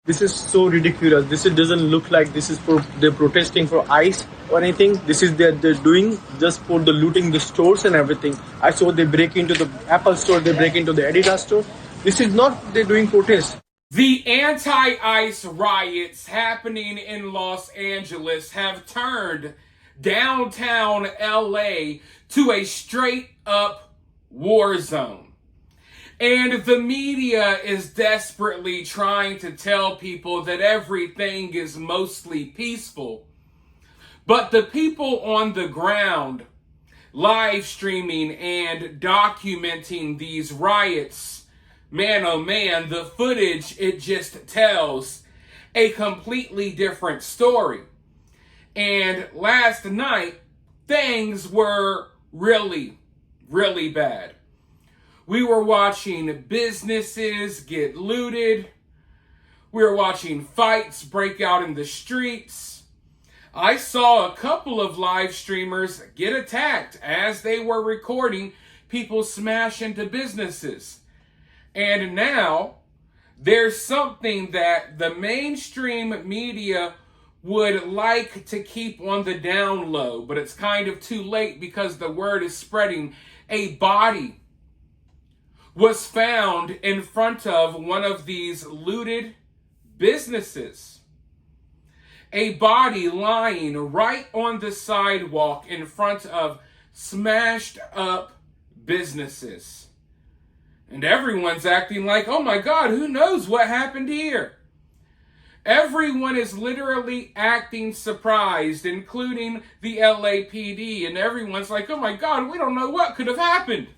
This is so ridiculous. Doesn't look like this is for they're protesting for ICE or anything. This is they're doing just for the looting the stores and everything. I saw they break into the Apple store, they break into the Adidas store. This is not they're doing protest. The anti-ICE riots happening in Los Angeles have turned downtown LA to a straight up war zone. And the media is desperately trying to tell people that everything is mostly peaceful. But the people on the ground live streaming and documenting these riots, man oh man, the footage, it just tells a completely different story. And last night, things were really, really bad. We were watching businesses get looted. We were watching fights break out in the streets. I saw a couple of live streamers get attacked as they were recording people smash into businesses. And now, there's something that the mainstream media would like to keep on the down low, but it's kind of too late because the word is spreading. A body was found in front of one of these looted businesses. A body lying right on the sidewalk in front of smashed up businesses. And everyone's acting like, oh my God, who knows what happened here? Everyone is literally acting surprised, including the LAPD. And everyone's like, oh my God, we don't know what could have happened.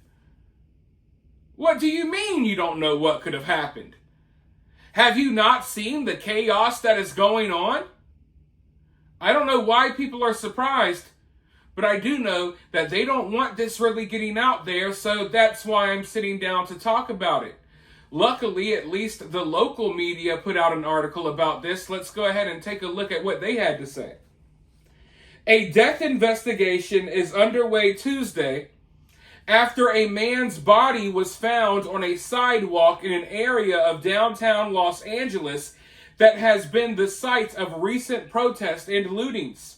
What do you mean you don't know what could have happened? Have you not seen the chaos that is going on? I don't know why people are surprised, but I do know that they don't want this really getting out there, so that's why I'm sitting down to talk about it. Luckily, at least the local media put out an article about this. Let's go ahead and take a look at what they had to say. A death investigation is underway Tuesday after a man's body was found on a sidewalk in an area of downtown Los Angeles that has been the site of recent protests and lootings.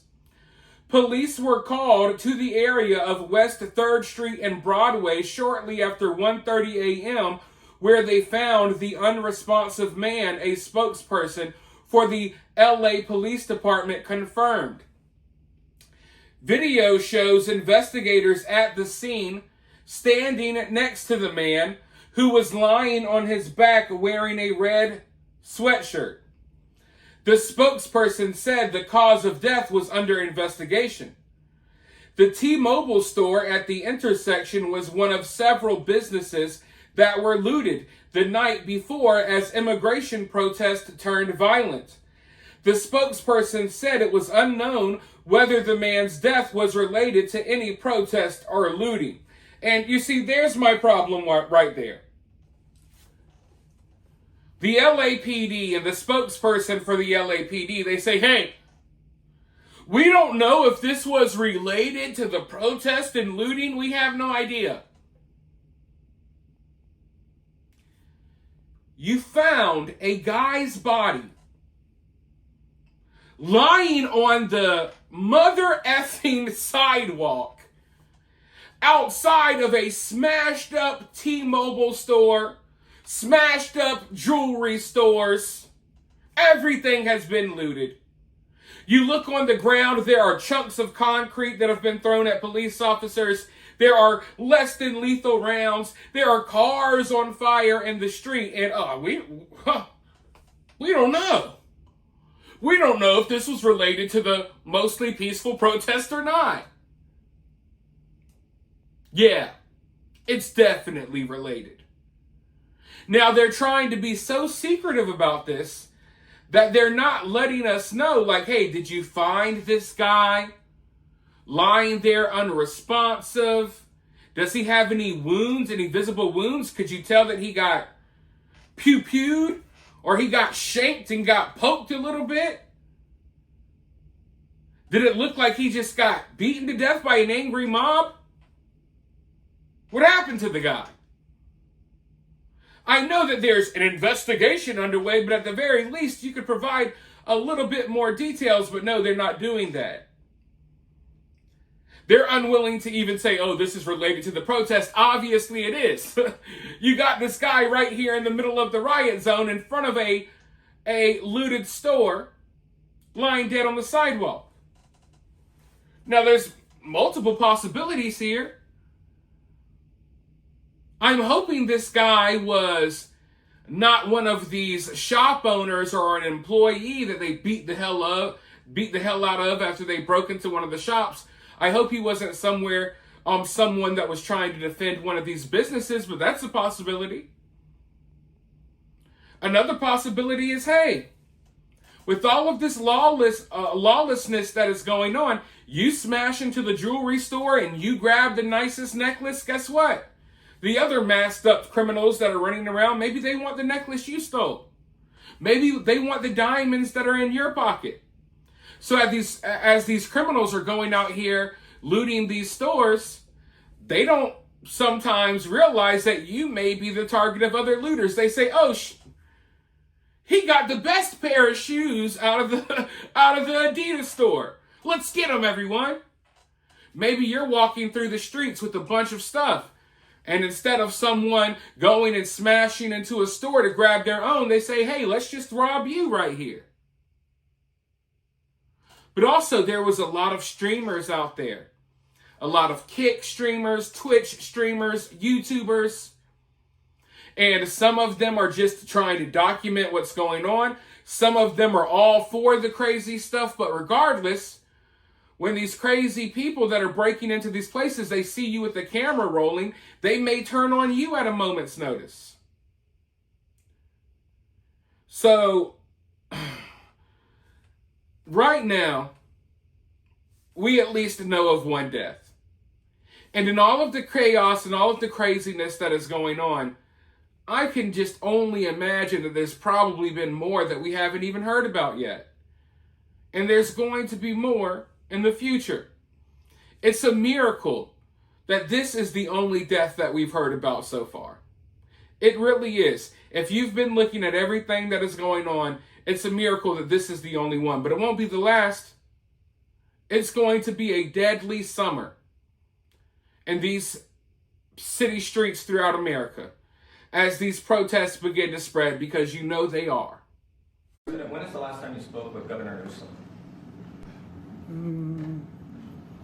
Police were called to the area of West 3rd Street and Broadway shortly after 1:30 a.m., where they found the unresponsive man, a spokesperson for the LA Police Department confirmed. Video shows investigators at the scene standing next to the man who was lying on his back wearing a red sweatshirt. The spokesperson said the cause of death was under investigation. The T-Mobile store at the intersection was one of several businesses that were looted the night before as immigration protests turned violent. The spokesperson said it was unknown whether the man's death was related to any protest or looting. And you see, there's my problem right there. The LAPD and the spokesperson for the LAPD, they say, hey, we don't know if this was related to the protest and looting. We have no idea. You found a guy's body lying on the mother effing sidewalk outside of a smashed up T-Mobile store, smashed up jewelry stores. Everything has been looted. You look on the ground, there are chunks of concrete that have been thrown at police officers. There are less than lethal rounds. There are cars on fire in the street. And we don't know. We don't know if this was related to the mostly peaceful protest or not. Yeah, it's definitely related. Now, they're trying to be so secretive about this that they're not letting us know, like, hey, did you find this guy lying there unresponsive? Does he have any wounds, any visible wounds? Could you tell that he got pew-pewed or he got shanked and got poked a little bit? Did it look like he just got beaten to death by an angry mob? What happened to the guy? I know that there's an investigation underway, but at the very least, you could provide a little bit more details, but no, they're not doing that. They're unwilling to even say, oh, this is related to the protest. Obviously it is. You got this guy right here in the middle of the riot zone in front of a looted store lying dead on the sidewalk. Now, there's multiple possibilities here. I'm hoping this guy was not one of these shop owners or an employee that they beat the hell out of after they broke into one of the shops. I hope he wasn't someone that was trying to defend one of these businesses, but that's a possibility. Another possibility is, hey, with all of this lawlessness that is going on, you smash into the jewelry store and you grab the nicest necklace, guess what? The other masked up criminals that are running around, maybe they want the necklace you stole. Maybe they want the diamonds that are in your pocket. So as these criminals are going out here looting these stores, they don't sometimes realize that you may be the target of other looters. They say, oh, he got the best pair of shoes out of the Adidas store. Let's get him, everyone. Maybe you're walking through the streets with a bunch of stuff, and instead of someone going and smashing into a store to grab their own, they say, hey, let's just rob you right here. But also, there was a lot of streamers out there. A lot of Kick streamers, Twitch streamers, YouTubers. And some of them are just trying to document what's going on. Some of them are all for the crazy stuff. But regardless, when these crazy people that are breaking into these places, they see you with the camera rolling, they may turn on you at a moment's notice. So right now, we at least know of one death. And in all of the chaos and all of the craziness that is going on, I can just only imagine that there's probably been more that we haven't even heard about yet. And there's going to be more in the future. It's a miracle that this is the only death that we've heard about so far. It really is. If you've been looking at everything that is going on, it's a miracle that this is the only one. But it won't be the last. It's going to be a deadly summer in these city streets throughout America as these protests begin to spread, because you know they are. When is the last time you spoke with Governor Newsom?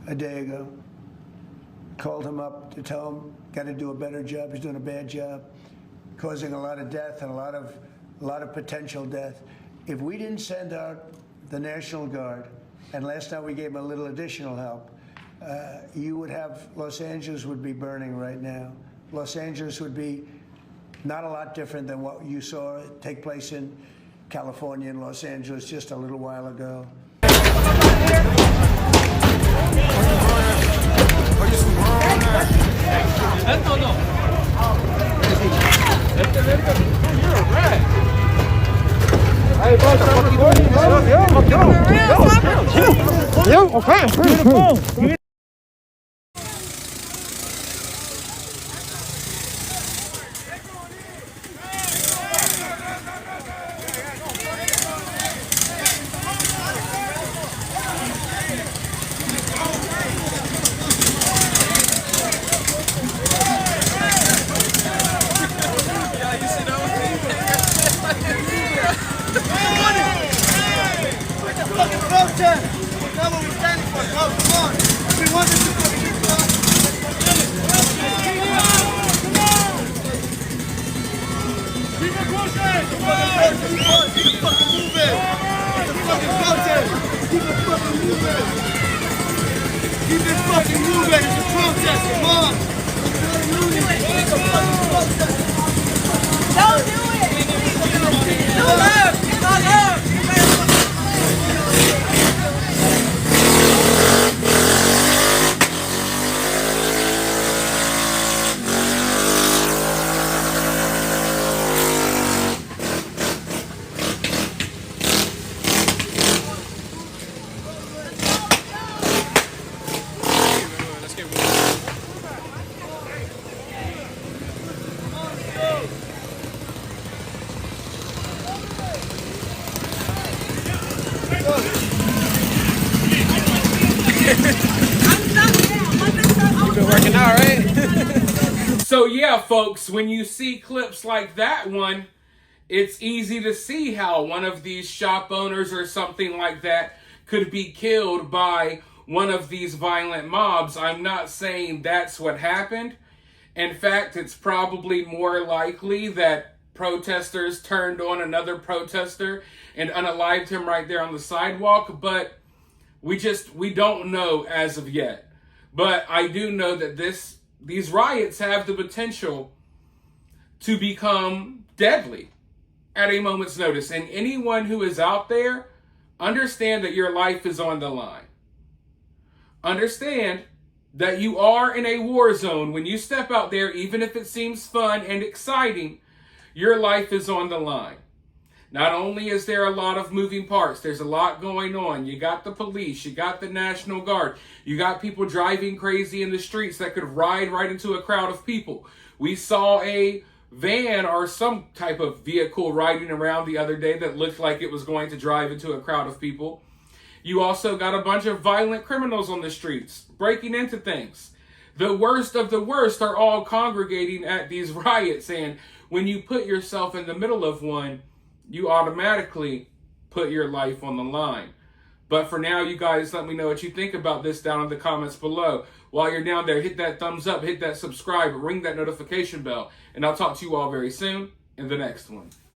A day ago. Called him up to tell him, got to do a better job. He's doing a bad job, causing a lot of death and a lot of potential death. If we didn't send out the National Guard, and last night we gave him a little additional help, you would have, Los Angeles would be burning right now. Los Angeles would be not a lot different than what you saw take place in California and Los Angeles just a little while ago. So yeah, folks, when you see clips like that one, it's easy to see how one of these shop owners or something like that could be killed by one of these violent mobs. I'm not saying that's what happened. In fact, it's probably more likely that protesters turned on another protester and unalived him right there on the sidewalk, but we don't know as of yet. But I do know that these riots have the potential to become deadly at a moment's notice. And anyone who is out there, understand that your life is on the line. Understand that you are in a war zone. When you step out there, even if it seems fun and exciting, your life is on the line. Not only is there a lot of moving parts, there's a lot going on. You got the police, you got the National Guard, you got people driving crazy in the streets that could ride right into a crowd of people. We saw a van or some type of vehicle riding around the other day that looked like it was going to drive into a crowd of people. You also got a bunch of violent criminals on the streets, breaking into things. The worst of the worst are all congregating at these riots, and when you put yourself in the middle of one, you automatically put your life on the line. But for now, you guys, let me know what you think about this down in the comments below. While you're down there, hit that thumbs up, hit that subscribe, ring that notification bell, and I'll talk to you all very soon in the next one.